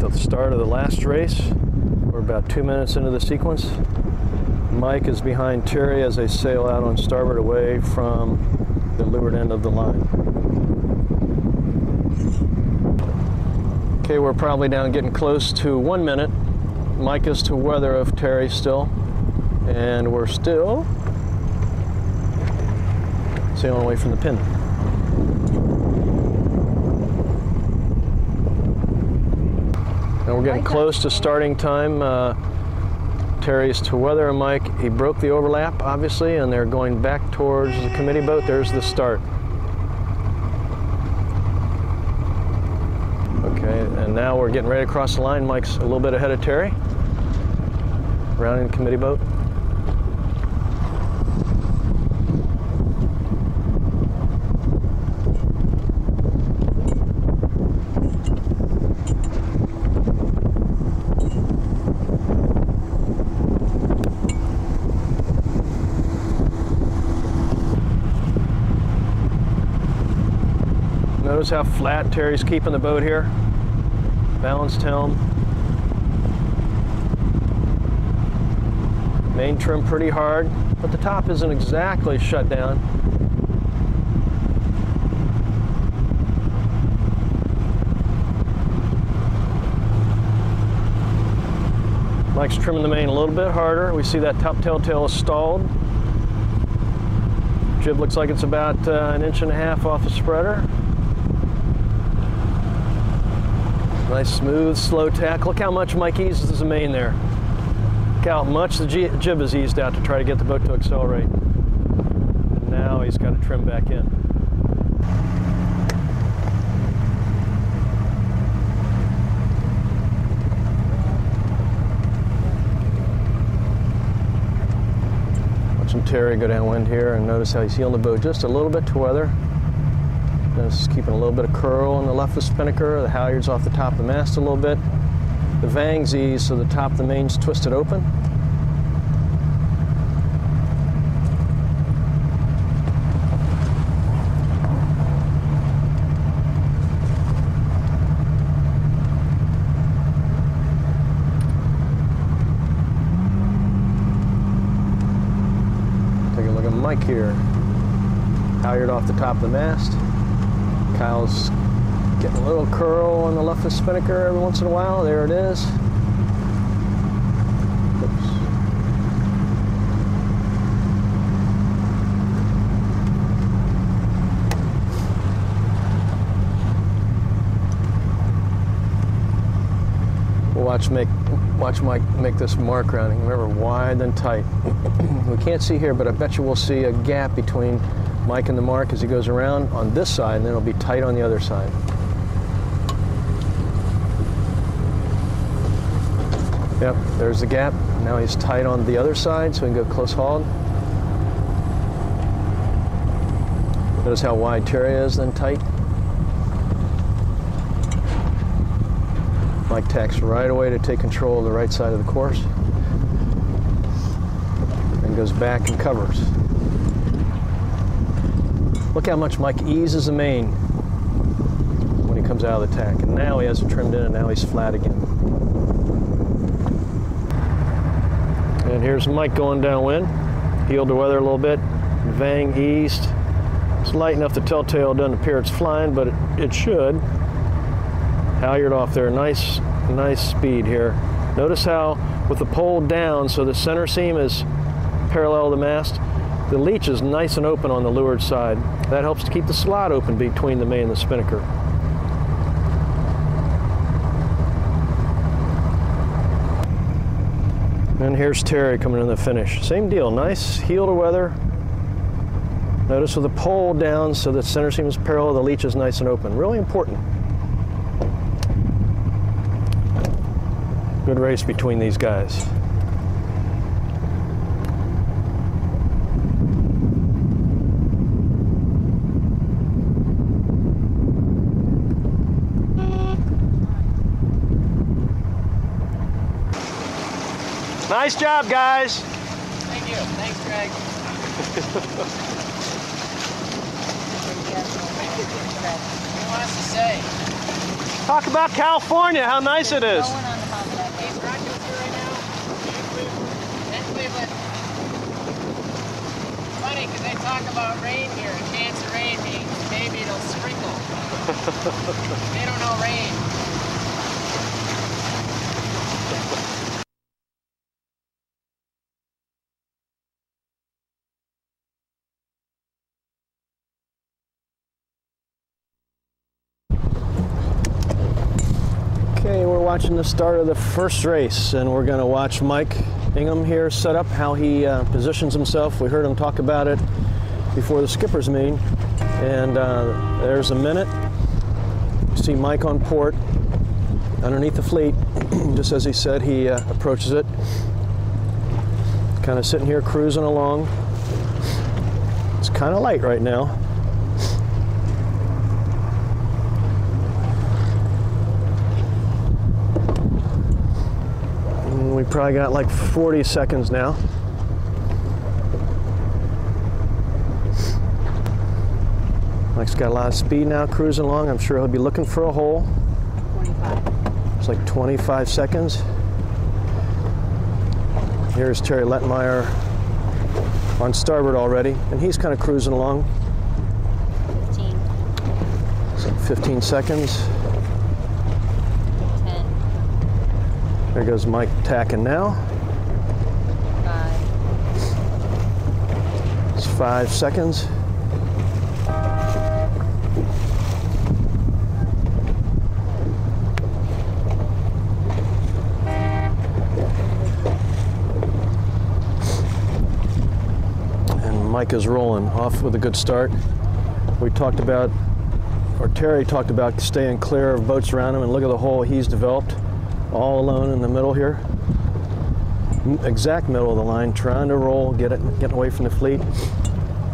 at the start of the last race. We're about 2 minutes into the sequence. Mike is behind Terry as they sail out on starboard away from the leeward end of the line. Okay, we're probably down getting close to 1 minute. Mike is to weather of Terry still. And we're still sailing away from the pin. Now we're getting close to starting time. Terry's to weather and Mike. He broke the overlap, obviously, and they're going back towards the committee boat. There's the start. Okay, and now we're getting ready to cross the line. Mike's a little bit ahead of Terry. Rounding the committee boat. Notice how flat Terry's keeping the boat here. Balanced helm. Main trim pretty hard, but the top isn't exactly shut down. Mike's trimming the main a little bit harder. We see that top telltale is stalled. Jib looks like it's about 1.5 inches off the spreader. Nice smooth, slow tack. Look how much Mike eases the main there. Look how much the jib is eased out to try to get the boat to accelerate. And now he's got to trim back in. Watching Terry go downwind here, and notice how he's heeling the boat just a little bit to weather. Notice he's keeping a little bit of curl on the left of the spinnaker. The halyards off the top of the mast a little bit. The vang's eased so the top of the main's twisted open. Take a look at Mike here. Halyard off the top of the mast. Kyle's getting a little curl on the left of the spinnaker every once in a while. There it is. Oops. We'll watch Mike make this mark rounding. Remember, wide then tight. We can't see here, but I bet you we'll see a gap between Mike and the mark as he goes around on this side, and then it'll be tight on the other side. Yep, there's the gap. Now he's tight on the other side, so we can go close hauled. Notice how wide Terry is, then tight. Mike tacks right away to take control of the right side of the course. And goes back and covers. Look how much Mike eases the main when he comes out of the tack. And now he has it trimmed in, and now he's flat again. And here's Mike going downwind. Heel to weather a little bit. Vang eased. It's light enough the telltale doesn't appear it's flying, but it should. Halyard off there. Nice speed here. Notice how with the pole down, so the center seam is parallel to the mast, the leech is nice and open on the leeward side. That helps to keep the slot open between the main and the spinnaker. And here's Terry coming in the finish. Same deal, nice heel to weather. Notice with the pole down so the center seam is parallel, the leech is nice and open. Really important. Good race between these guys. Nice job, guys. Thank you. Thanks, Greg. What do you want us to say? Talk about California, how nice it is. Going on the Holiday. Hey, Rocco's here right now. And Cleveland. Funny, because they talk about rain here. A chance of rain means maybe it'll sprinkle. They don't know rain. Okay, we're watching the start of the first race, and we're going to watch Mike Ingham here set up how he positions himself. We heard him talk about it before the skipper's meeting, and there's a minute. You see Mike on port underneath the fleet. Just as he said, he approaches it, kind of sitting here cruising along. It's kind of light right now. We probably got like 40 seconds now. Mike's got a lot of speed now, cruising along. I'm sure he'll be looking for a hole. 25. It's like 25 seconds. Here's Terry Lettenmeyer on starboard already, and he's kind of cruising along. 15. It's like 15 seconds. There goes Mike tacking now. 5. It's 5 seconds. And Mike is rolling off with a good start. We talked about, or Terry talked about staying clear of boats around him, and look at the hole he's developed. All alone in the middle here, exact middle of the line, trying to roll, getting away from the fleet.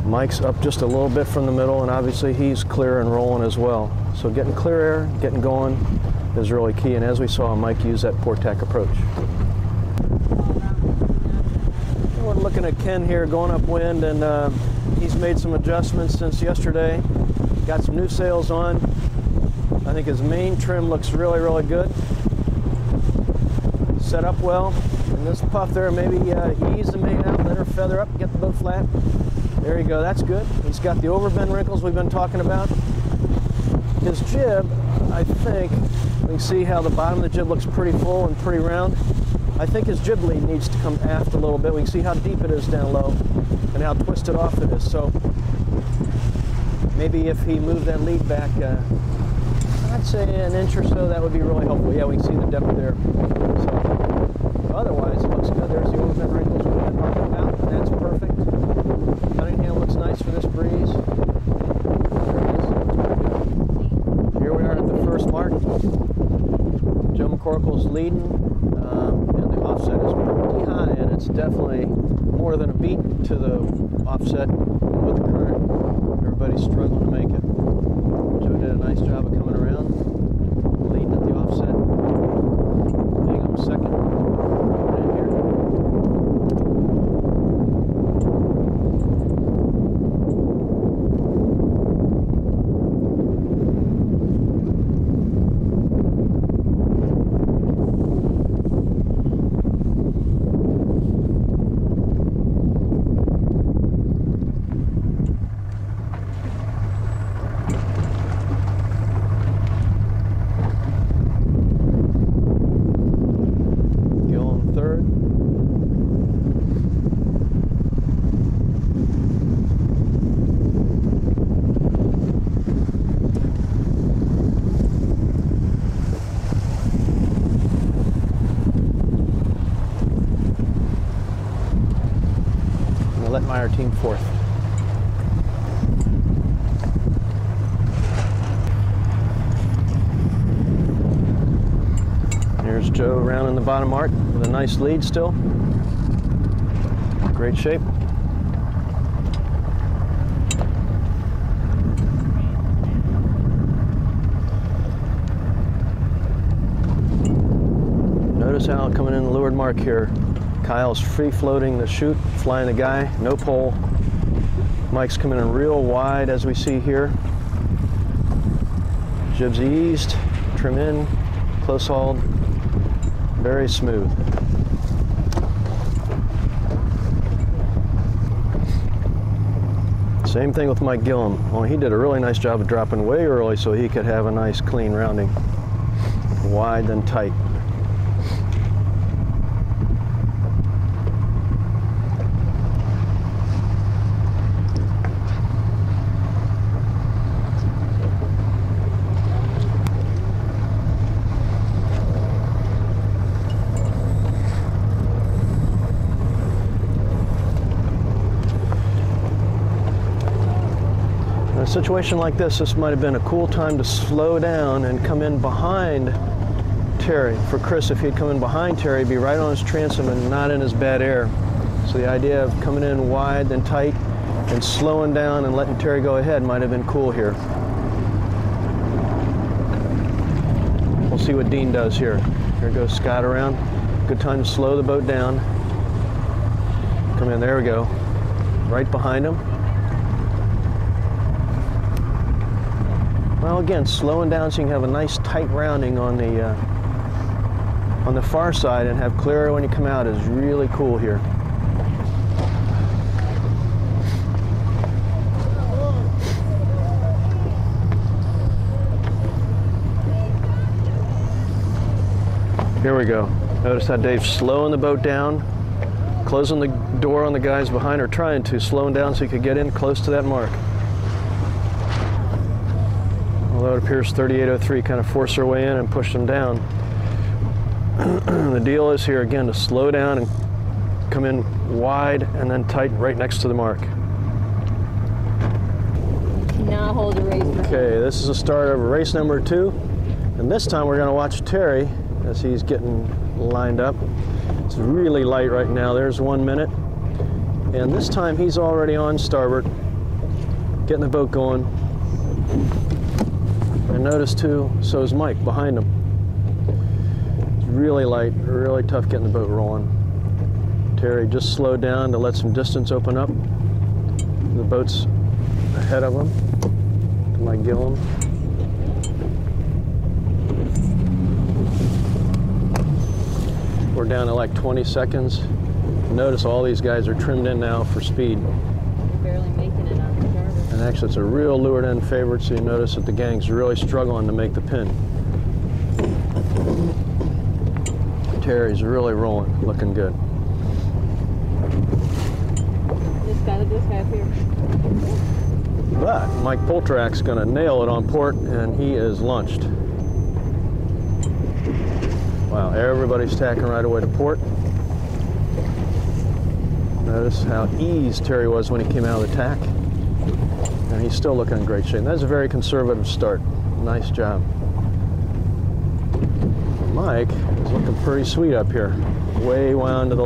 Mike's up just a little bit from the middle, and obviously he's clear and rolling as well. So getting clear air, getting going is really key, and as we saw, Mike use that port tack approach. We're looking at Ken here going upwind, and he's made some adjustments since yesterday. Got some new sails on. I think his main trim looks really, really good. Set up well, and this puff there, maybe ease the main out, let her feather up, get the boat flat. There you go, that's good. He's got the overbend wrinkles we've been talking about. His jib, I think, we can see how the bottom of the jib looks pretty full and pretty round. I think his jib lead needs to come aft a little bit. We can see how deep it is down low and how twisted off it is. So maybe if he moved that lead back, I'd say an inch or so, that would be really helpful. Yeah, we can see the depth there. So, otherwise, it looks good. There's the overbend wrinkles we've been talking about. That's perfect. Cunningham looks nice for this breeze. There it is. Here we are at the first mark. Joe McCorkle's leading, and the offset is pretty high, and it's definitely more than a beat to the offset with the current. Everybody's struggling to make it. Joe did a nice job of coming around, leading at the offset. Ingham second. Right here. Lettenmeyer team fourth. Here's Joe rounding the bottom mark with a nice lead still. Great shape. Notice how coming in the leeward mark here. Kyle's free floating the chute, flying the guy, no pole. Mike's coming in real wide as we see here. Jib's eased, trim in, close hauled, very smooth. Same thing with Mike Gillum. Well, he did a really nice job of dropping way early so he could have a nice clean rounding. Wide then tight. In a situation like this might have been a cool time to slow down and come in behind Terry. For Chris, if he'd come in behind Terry, he'd be right on his transom and not in his bad air. So the idea of coming in wide then tight and slowing down and letting Terry go ahead might have been cool here. We'll see what Dean does here. Here goes Scott around. Good time to slow the boat down. Come in, there we go. Right behind him. Well, again, slowing down so you can have a nice tight rounding on the far side and have clear when you come out is really cool here. Here we go. Notice how Dave's slowing the boat down, closing the door on the guys behind, or trying to, slowing down so he could get in close to that mark. Although it appears 3803 kind of forced their way in and pushed them down. The deal is here again to slow down and come in wide and then tight right next to the mark. Now hold the race. Okay, this is the start of race number 2. And this time we're going to watch Terry as he's getting lined up. It's really light right now. There's 1 minute. And this time he's already on starboard, getting the boat going. And notice too, so is Mike behind him. It's really light, really tough getting the boat rolling. Terry just slowed down to let some distance open up. The boat's ahead of him. Mike Gillum. We're down to like 20 seconds. Notice all these guys are trimmed in now for speed. Barely making it on the starboard. And actually it's a real leeward end favorite, so you notice that the gang's really struggling to make the pin. Terry's really rolling, looking good. Just gotta just have here. But Mike Poltrak's gonna nail it on port, and he is launched. Wow, everybody's tacking right away to port. Notice how eased Terry was when he came out of the tack. And he's still looking in great shape. That's a very conservative start. Nice job. Mike is looking pretty sweet up here. Way wound to the